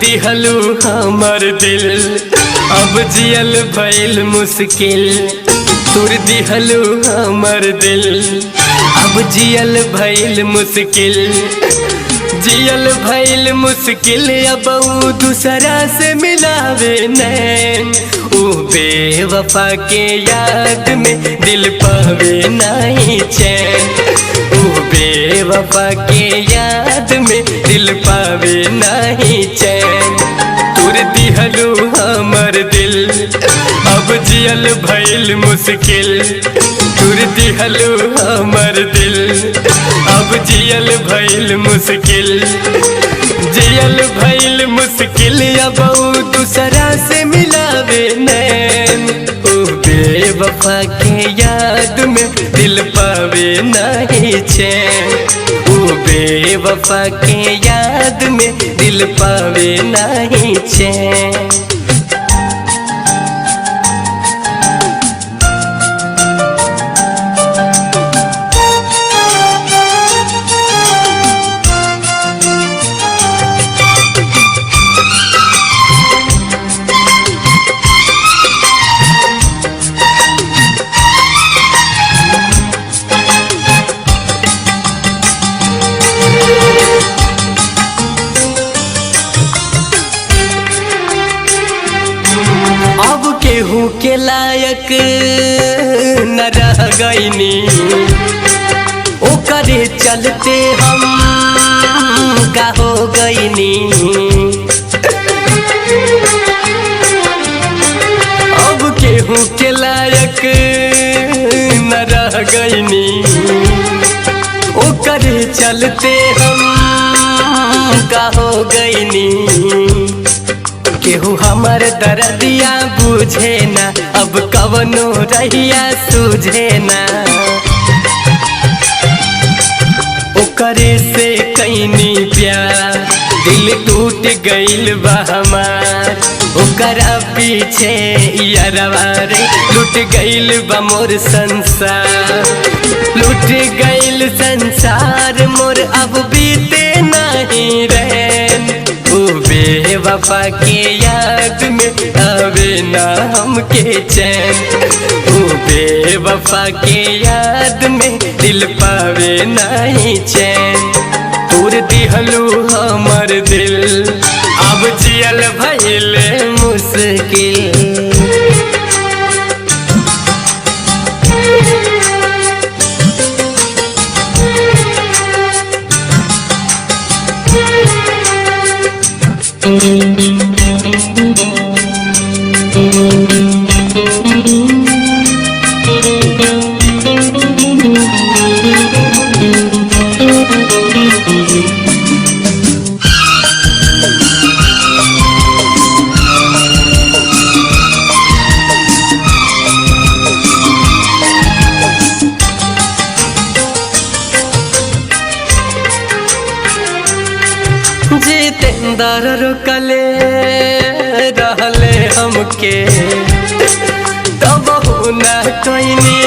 दिहलू हमर दिल अब जियल भइल मुश्किल। तुर दिहलू हमर दिल अब जियल भइल मुश्किल। जियल भइल मुश्किल अब दूसरा से मिलावे नैन। ओ बेवफा के याद में दिल पावे नहीं चैन। ओ बेवफा के याद में दिल पावे नहीं चैन। तुर दिहलू हमर दिल अब जियल भइल मुश्किल। तुर दिहलू हमर दिल अब जियल भइल मुश्किल। जियल भइल मुश्किल अब दूसरा से मिलावे नैन। ओ बेवफा के याद में दिल पावे नहीं चैन। ओ बेवफा के याद में दिल पावे नहीं चैन। केहू के लायक न रह गईनी। ओकरे चलते हम का हो गईनी। अब केहू के लायक न रह गईनी। ओकरे चलते हम का हो गईनी। केहू हमर दर्दिया बुझे ना अब कवनो रहिया सूझे ना। ओकरे से कैनी प्यार दिल टूट गइल बा हमार। ओकरा पीछे यारवा रे लूट गइल बा मोर संसार। लूट गइल संसार मोर अब बीते नहीं रैन। ओ बेवफा के याद में आवे ना हमके चैन। ओ बेवफा के याद में दिल पावे नहीं चैन। तुर दिहलू हमर दिल अब जियल भइल मुश्किल। जितेंद्र रुकले रहले हमके तब ना कैनी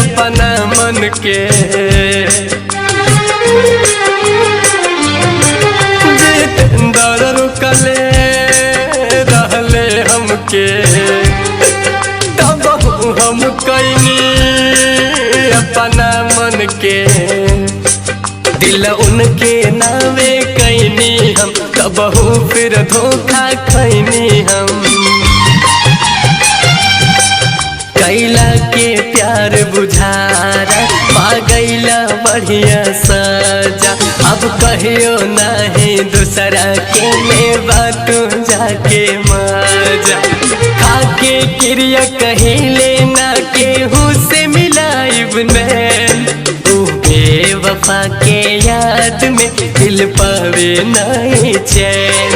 अपना मन के। जितेंद्र रुकले रहले हमके तब हम कैनी अपना मन के। दिल उनके नावे कैनी हम तबहू फिर धोखा खैनी हम। कैला के प्यार बुझारा पा गईला बढ़िया सजा। अब कहियो नहीं दूसरा के लेवा तू जाके मजा। खाके क्रिया कहिले ना केहू से मिलाइब नैन। बेवफा के याद में दिल पावे नहीं चैन।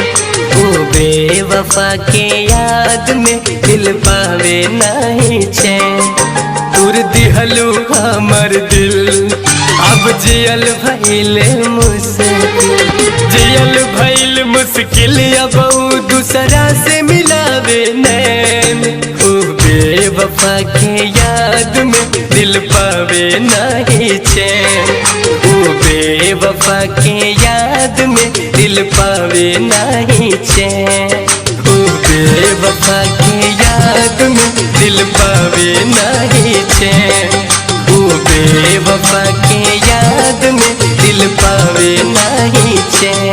ओ बेवफा के याद में दिल पावे नहीं चैन। तुर दिहलू हमर दिल अब जियल भइल मुश्किल। जियल भइल मुश्किल अब दूसरा से मिलावे नैन। ओ बेवफा के याद में दिल पावे नहीं चैन। ओ बेवफा के याद में दिल पावे नहीं चैन। ओ बेवफा के याद में दिल पावे नहीं चैन। ओ बेवफा के याद में दिल पावे नहीं चैन।